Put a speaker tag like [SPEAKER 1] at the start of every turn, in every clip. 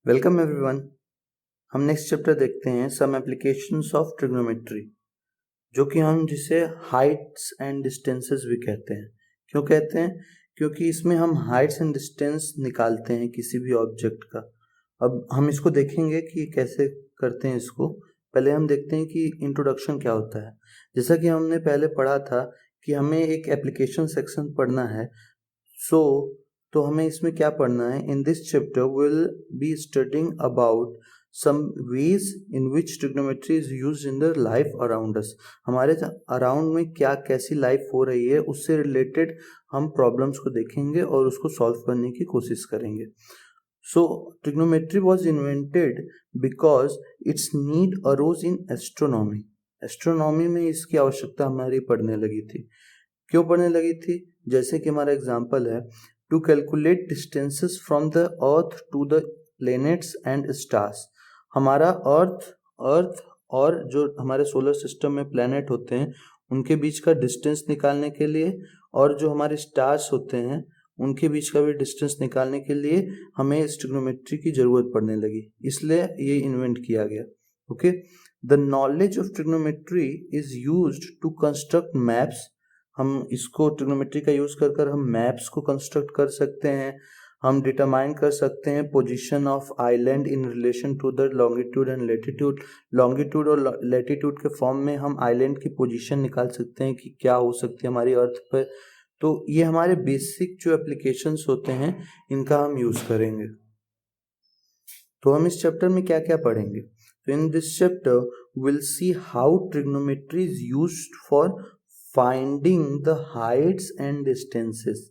[SPEAKER 1] Welcome everyone. हम next chapter देखते हैं सम एप्लीकेशंस ऑफ ट्रिग्नोमेट्री, जो कि हम जिसे हाइट्स एंड डिस्टेंसेस भी कहते हैं। क्यों कहते हैं? क्योंकि इसमें हम हाइट्स एंड डिस्टेंस निकालते हैं किसी भी ऑब्जेक्ट का। अब हम इसको देखेंगे कि कैसे करते हैं इसको। पहले हम देखते हैं कि इंट्रोडक्शन क्या होता है। जैसा कि हमने पहले पढ़ा था कि हमें एक एप्लीकेशन सेक्शन पढ़ना है। तो हमें इसमें क्या पढ़ना है? In this chapter will be studying about some ways in which trigonometry is used in the life around us. हमारे अराउंड में क्या कैसी लाइफ हो रही है, उससे रिलेटेड हम प्रॉब्लम्स को देखेंगे और उसको सॉल्व करने की कोशिश करेंगे। So trigonometry was invented because its need arose in astronomy. Astronomy में इसकी आवश्यकता हमारी पड़ने लगी थी। क्यों पढ़ने लगी थी? जैसे कि हमारा एग्जाम्पल है, to calculate distances from the earth to the planets and stars. हमारा अर्थ और जो हमारे सोलर सिस्टम में प्लैनेट होते हैं उनके बीच का डिस्टेंस निकालने के लिए, और जो हमारे स्टार्स होते हैं उनके बीच का भी डिस्टेंस निकालने के लिए हमें इस ट्रिग्नोमेट्री की जरूरत पड़ने लगी, इसलिए ये इन्वेंट किया गया। Okay, the knowledge of trigonometry is used to construct maps. हम इसको ट्रिग्नोमेट्री का यूज कर हम मैप्स को कंस्ट्रक्ट कर सकते हैं। हम डिटरमाइन कर सकते हैं position of island in relation to the longitude and latitude. Longitude और लेटीट्यूड के फॉर्म में हम आइलैंड की पोजीशन निकाल सकते हैं कि क्या हो सकती है हमारी अर्थ पर। तो ये हमारे बेसिक जो एप्लीकेशंस होते हैं इनका हम यूज करेंगे। तो हम इस चैप्टर में क्या क्या पढ़ेंगे? तो इन this chapter will see how trigonometry is used for finding the Heights and distances.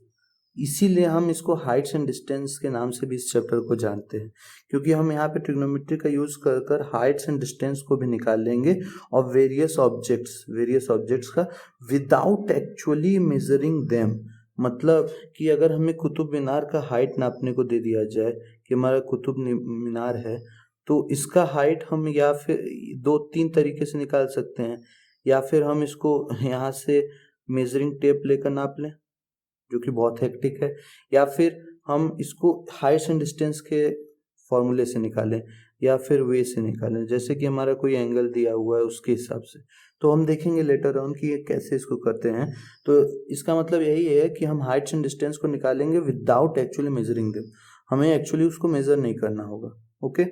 [SPEAKER 1] इसीलिए हम इसको हाइट्स एंड डिस्टेंस के नाम से भी इस चैप्टर को जानते हैं, क्योंकि हम यहाँ पे ट्रिग्नोमेट्री का यूज कर हाइट्स एंड डिस्टेंस को भी निकाल लेंगे और वेरियस ऑब्जेक्ट्स का विदाउट एक्चुअली मेजरिंग देम। मतलब कि अगर हमें कुतुब मीनार का हाइट नापने को दे दिया जाए कि हमारा कुतुब मीनार है, तो इसका हाइट हम या फिर 2-3 तरीके से निकाल सकते हैं। या फिर हम इसको यहाँ से मेजरिंग टेप लेकर नाप लें, जो कि बहुत हेक्टिक है। या फिर हम इसको हाइट्स एंड डिस्टेंस के फॉर्मूले से निकालें, या फिर वे से निकालें, जैसे कि हमारा कोई एंगल दिया हुआ है उसके हिसाब से। तो हम देखेंगे लेटर ऑन कि ये कैसे इसको करते हैं। तो इसका मतलब यही है कि हम हाइट्स एंड डिस्टेंस को निकालेंगे विदाउट एक्चुअली मेजरिंग देम। हमें एक्चुअली उसको मेजर नहीं करना होगा। ओके,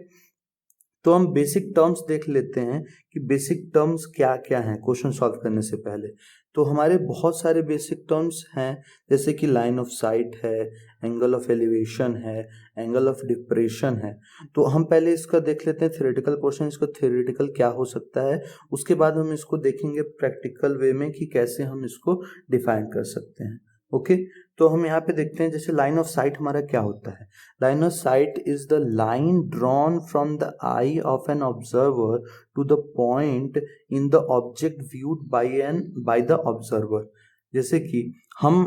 [SPEAKER 1] तो हम बेसिक टर्म्स देख लेते हैं कि बेसिक टर्म्स क्या क्या हैं क्वेश्चन सॉल्व करने से पहले। तो हमारे बहुत सारे बेसिक टर्म्स हैं, जैसे कि लाइन ऑफ साइट है, एंगल ऑफ एलिवेशन है, एंगल ऑफ डिप्रेशन है। तो हम पहले इसका देख लेते हैं थ्योरेटिकल पोर्शन, इसका थ्योरेटिकल क्या हो सकता है। उसके बाद हम इसको देखेंगे प्रैक्टिकल वे में कि कैसे हम इसको डिफाइन कर सकते हैं। ओके, तो हम यहाँ पे देखते हैं जैसे लाइन ऑफ साइट हमारा क्या होता है। Line of sight is the line drawn from the eye of an observer to the point in the object viewed by the observer. जैसे कि हम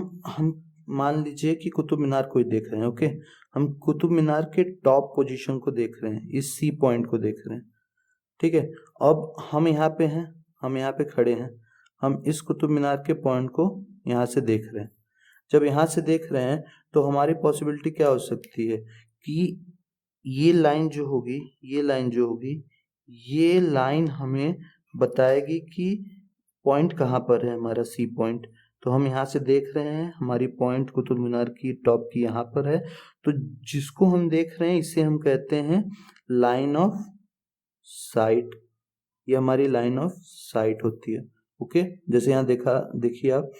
[SPEAKER 1] मान लीजिए कि कुतुब मीनार को देख रहे हैं। ओके, हम कुतुब मीनार के टॉप पोजीशन को देख रहे हैं, इस सी पॉइंट को देख रहे हैं। ठीक है, अब हम यहाँ पे हैं, हम यहाँ पे खड़े हैं, हम इस कुतुब मीनार के पॉइंट को यहाँ से देख रहे हैं। जब यहाँ से देख रहे हैं तो हमारी पॉसिबिलिटी क्या हो सकती है कि ये लाइन जो होगी, ये लाइन हमें बताएगी कि पॉइंट कहाँ पर है हमारा सी पॉइंट। तो हम यहाँ से देख रहे हैं, हमारी पॉइंट कुतुब मीनार की टॉप की यहाँ पर है। तो जिसको हम देख रहे हैं इसे हम कहते हैं लाइन ऑफ साइट। ये हमारी लाइन ऑफ साइट होती है। ओके, जैसे यहाँ देखिए आप,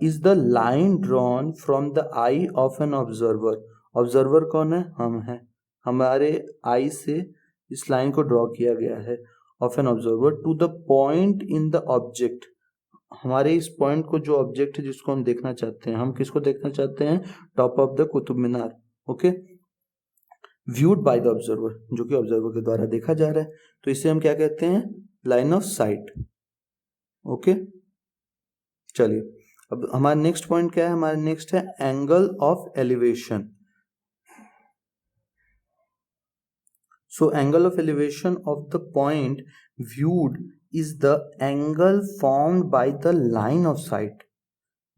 [SPEAKER 1] is the line drawn from the eye of an observer. Observer कौन है? हम हैं। हमारे आई से इस लाइन को ड्रॉ किया गया है of an observer to the point in the object. हमारे इस पॉइंट को, जो ऑब्जेक्ट है जिसको हम देखना चाहते हैं, हम किसको देखना चाहते हैं? Top of the Qutub Minar. Okay, viewed by the observer, जो कि ऑब्जर्वर के द्वारा देखा जा रहा है। तो इसे हम क्या कहते हैं? Line of site. ओके, चलिए अब हमारा नेक्स्ट पॉइंट क्या है? हमारा नेक्स्ट है angle of elevation. So angle of elevation of the point viewed is the angle formed by the line of site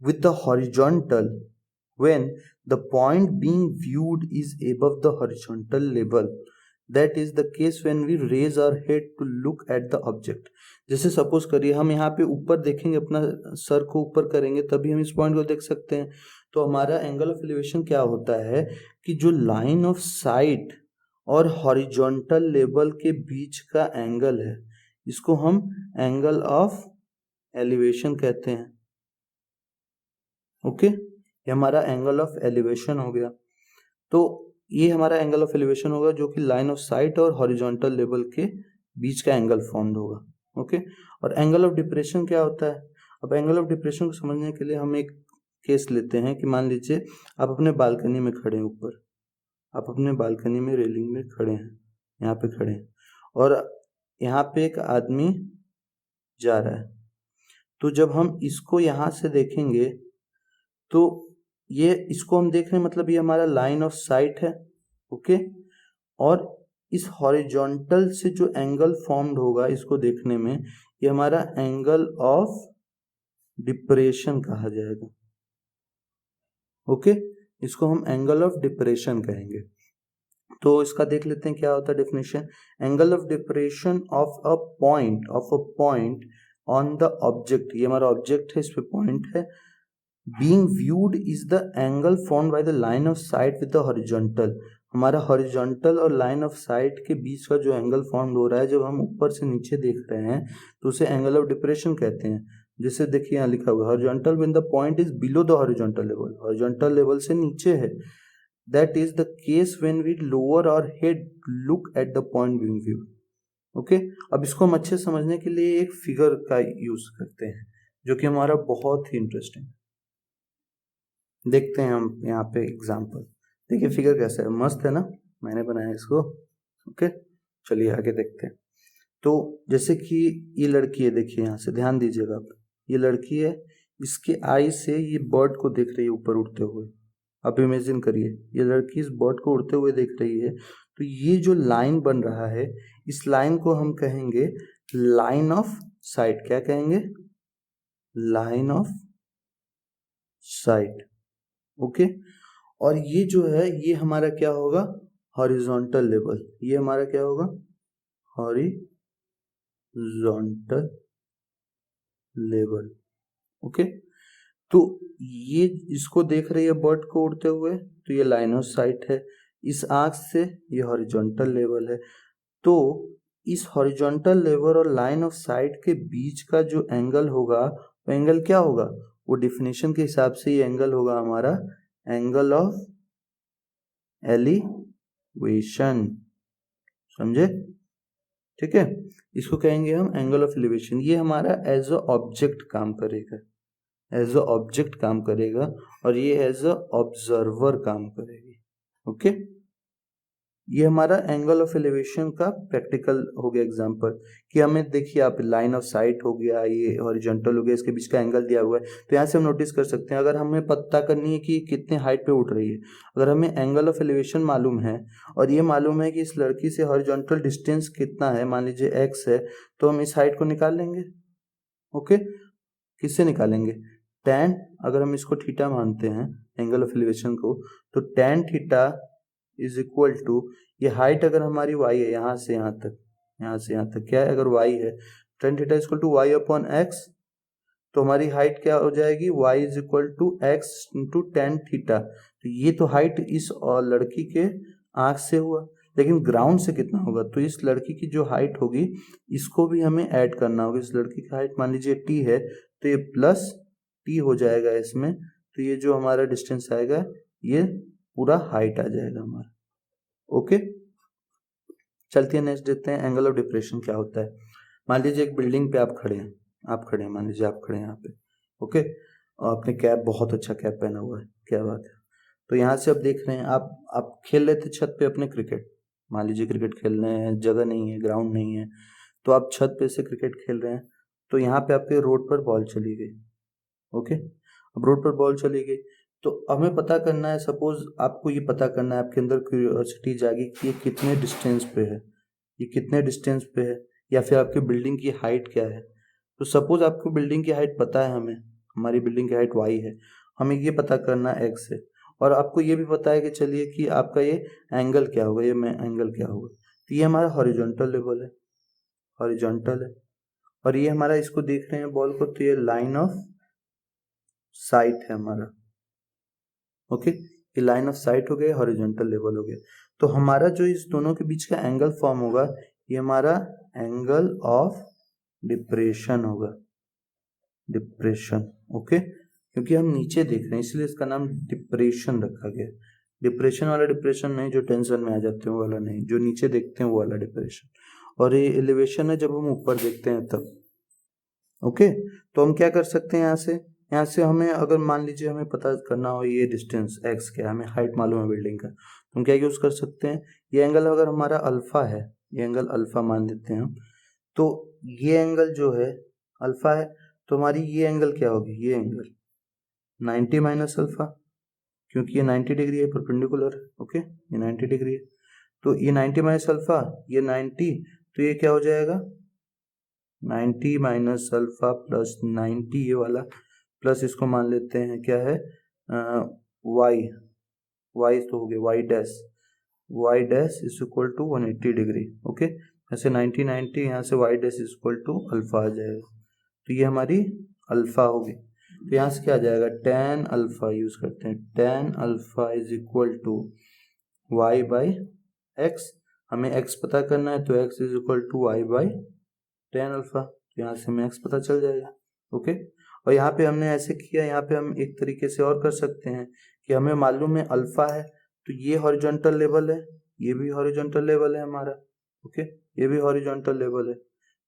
[SPEAKER 1] with the horizontal when the point being viewed is above the horizontal level. That is the case when we raise our head to look at the object. जैसे suppose करिए हम यहाँ पे ऊपर देखेंगे, अपना sir को ऊपर करेंगे तभी हम इस पॉइंट को देख सकते हैं। तो हमारा एंगल ऑफ एलिवेशन क्या होता है कि जो लाइन ऑफ साइट और हॉरिजॉन्टल लेवल के बीच का एंगल है, इसको हम एंगल ऑफ एलिवेशन कहते हैं। ओके, ये हमारा एंगल ऑफ एलिवेशन हो गया। तो ये हमारा एंगल ऑफ एलिवेशन होगा जो कि लाइन ऑफ साइट और हॉरिजॉन्टल लेवल के बीच का एंगल फॉर्म्ड होगा। ओके, और एंगल ऑफ डिप्रेशन क्या होता है? अब एंगल ऑफ डिप्रेशन को समझने के लिए हम एक केस लेते हैं कि मान लीजिए आप अपने बालकनी में खड़े हैं, ऊपर आप अपने बालकनी में रेलिंग में खड़े हैं, यहाँ पे खड़े हैं, और यहाँ पे एक आदमी जा रहा है। तो जब हम इसको यहाँ से देखेंगे तो ये इसको हम देख रहे हैं, मतलब ये हमारा लाइन ऑफ साइट है। ओके, और इस हॉरिजॉन्टल से जो एंगल फॉर्म्ड होगा इसको देखने में, ये हमारा एंगल ऑफ डिप्रेशन कहा जाएगा। ओके, इसको हम एंगल ऑफ डिप्रेशन कहेंगे। तो इसका देख लेते हैं क्या होता है definition. Angle of depression of a point on the object, ये हमारा ऑब्जेक्ट है, इस पे पॉइंट है, being viewed is the angle formed by the line of site with the horizontal. हमारा हॉरिजॉन्टल और लाइन ऑफ साइट के बीच का जो एंगल फॉर्म्ड हो रहा है, जब हम ऊपर से नीचे देख रहे हैं तो उसे एंगल ऑफ डिप्रेशन कहते हैं। जैसे देखिए यहाँ लिखा हुआ है horizontal when the point is below the horizontal level, horizontal level से नीचे है। That is the case when we lower our head look at the point being viewed. Okay, अब इसको हम अच्छे समझने के लिए एक फिगर का यूज करते हैं जो कि हमारा बहुत ही इंटरेस्टिंग। देखते हैं हम यहाँ पे एग्जाम्पल। देखिए फिगर कैसा है, मस्त है ना, मैंने बनाया इसको। ओके, चलिए आगे देखते हैं। तो जैसे कि ये लड़की है, देखिए यहाँ से ध्यान दीजिएगा आप, ये लड़की है, इसके आई से ये बर्ड को देख रही है ऊपर उड़ते हुए। आप इमेजिन करिए ये लड़की इस बर्ड को उड़ते हुए देख रही है। तो ये जो लाइन बन रहा है, इस लाइन को हम कहेंगे लाइन ऑफ साइट। क्या कहेंगे? Line of site. ओके, और ये जो है ये हमारा क्या होगा? Horizontal level. ये हमारा क्या होगा? Horizontal level. ओके, तो ये इसको देख रही है बर्ड को उड़ते हुए, तो ये लाइन ऑफ साइट है। इस आंख से ये हॉरिजॉन्टल लेवल है। तो इस हॉरिजॉन्टल लेवल और लाइन ऑफ साइट के बीच का जो एंगल होगा वो एंगल क्या होगा? वो डेफिनेशन के हिसाब से ये एंगल होगा हमारा एंगल ऑफ एलिवेशन। समझे? ठीक है, इसको कहेंगे हम एंगल ऑफ एलिवेशन। ये हमारा एज अ ऑब्जेक्ट काम करेगा, एज अ ऑब्जेक्ट काम करेगा, और ये एज अ ऑब्जर्वर काम करेगी। ओके, ये हमारा एंगल ऑफ एलिवेशन का प्रैक्टिकल हो गया एग्जांपल कि हमें देखिए आप लाइन ऑफ साइट हो गया, ये हॉरिजॉन्टल हो गया, इसके बीच का एंगल दिया हुआ है। तो यहाँ से हम नोटिस कर सकते हैं, अगर हमें पता करनी है कि कितने हाइट पे उठ रही है, अगर हमें एंगल ऑफ एलिवेशन मालूम है और ये मालूम है कि इस लड़की से हॉरिजॉन्टल डिस्टेंस कितना है, मान लीजिए x है, तो हम इस हाइट को निकाल लेंगे। ओके, किससे निकालेंगे? tan, अगर हम इसको थीटा मानते हैं एंगल ऑफ एलिवेशन को, तो tan theta is equal to, ये हाइट अगर हमारी y है, यहाँ से यहाँ तक, यहाँ से यहाँ तक क्या है, अगर y है, tan theta is equal to y upon x, तो हमारी हाइट क्या हो जाएगी? y is equal to x into tan theta. तो ये तो हाइट इस लड़की के आंख से हुआ, लेकिन ग्राउंड से कितना होगा? तो इस लड़की की जो हाइट होगी इसको भी हमें ऐड करना होगा। इस लड़की की हाइट मान लीजिए t है, तो ये प्लस t हो जाएगा इसमें, तो ये जो हमारा डिस्टेंस आएगा ये पूरा हाइट आ जाएगा हमारा। ओके, चलते हैं नेक्स्ट देखते हैं एंगल ऑफ डिप्रेशन क्या होता है। मान लीजिए एक बिल्डिंग पे आप खड़े हैं, मान लीजिए आप खड़े हैं यहाँ पे। ओके, और आपने कैप, बहुत अच्छा कैप पहना हुआ है, क्या बात है। तो यहाँ से आप देख रहे हैं, आप खेल रहे थे छत पे अपने क्रिकेट, मान लीजिए क्रिकेट खेल रहे हैं, जगह नहीं है, ग्राउंड नहीं है, तो आप छत पे से क्रिकेट खेल रहे हैं। तो यहाँ पे आपके रोड पर बॉल चली गई। ओके, अब रोड पर बॉल चली गई, तो हमें पता करना है, सपोज आपको ये पता करना है, आपके अंदर क्यूरियोसिटी जागी कि ये कितने डिस्टेंस पे है, ये कितने डिस्टेंस पे है, या फिर आपकी बिल्डिंग की हाइट क्या है। तो सपोज आपको बिल्डिंग की हाइट पता है, हमें हमारी बिल्डिंग की हाइट y है, हमें ये पता करना है x से। और आपको ये भी पता है कि चलिए कि आपका ये एंगल क्या होगा, ये एंगल क्या होगा, तो ये हमारा हॉरिजॉन्टल लेवल है, हॉरिजॉन्टल है। और ये हमारा, इसको देख रहे हैं बॉल को, तो ये लाइन ऑफ साइट है हमारा, ओके, ये लाइन ऑफ साइट हो गया, हॉरिजॉन्टल लेवल हो गया। तो हमारा जो इस दोनों के बीच का एंगल फॉर्म होगा, ये हमारा एंगल ऑफ डिप्रेशन होगा, डिप्रेशन, ओके, क्योंकि हम नीचे देख रहे हैं इसलिए इसका नाम डिप्रेशन रखा गया। डिप्रेशन वाला डिप्रेशन नहीं जो टेंशन में आ जाते हैं वो वाला नहीं, जो नीचे देखते हैं वो वाला डिप्रेशन। और ये एलिवेशन है जब हम ऊपर देखते हैं तब, ओके। तो हम क्या कर सकते हैं, यहाँ से हमें अगर मान लीजिए हमें पता करना हो ये डिस्टेंस x क्या है, हमें हाइट मालूम है बिल्डिंग का, तो हम क्या यूज़ कर सकते हैं, ये एंगल अगर हमारा अल्फा है, ये एंगल अल्फा मान लेते हैं हम, तो ये एंगल जो है अल्फा है, तो हमारी ये एंगल क्या होगी, ये एंगल 90 माइनस अल्फा, क्योंकि ये 90 डिग्री है, परपेंडिकुलर, ओके, ये 90 डिग्री है, तो ये 90 माइनस अल्फा, ये 90, तो ये क्या हो जाएगा 90 माइनस अल्फा प्लस 90, ये वाला प्लस इसको मान लेते हैं क्या है y तो हो गया y dash is equal to 180 degree, okay, ऐसे 90 90 यहाँ से y dash is equal to alpha आ जाएगा, तो ये हमारी अल्फा होगी। तो यहाँ से क्या आ जाएगा, tan अल्फा यूज करते हैं, tan alpha is equal to y by X, हमें x पता करना है तो x is equal to y by tan alpha, तो यहाँ से हमें x पता चल जाएगा, ओके। और यहाँ पे हमने ऐसे किया, यहाँ पे हम एक तरीके से और कर सकते हैं कि हमें मालूम है अल्फा है, तो ये हॉरिजॉन्टल लेवल है, ये भी हॉरिजॉन्टल लेवल है हमारा, ओके, ये भी हॉरिजॉन्टल लेवल है,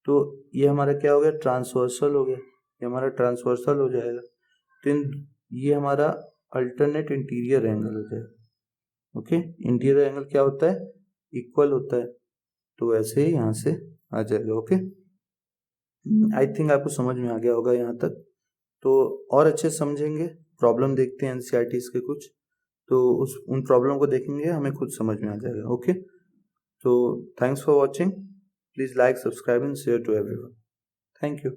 [SPEAKER 1] तो ये हमारा क्या हो गया, ट्रांसवर्सल हो गया, ये हमारा ट्रांसवर्सल हो जाएगा, तो ये हमारा अल्टरनेट इंटीरियर एंगल हो जाएगा, ओके। इंटीरियर एंगल क्या होता है, इक्वल होता है, तो ऐसे ही यहाँ से आ जाएगा, ओके। आई थिंक आपको समझ में आ गया होगा यहाँ तक, तो और अच्छे समझेंगे, प्रॉब्लम देखते हैं एनसीईआरटीज़ के कुछ, तो उन प्रॉब्लम को देखेंगे हमें खुद समझ में आ जाएगा, ओके। तो thanks for watching, please like, subscribe and share to everyone, thank you.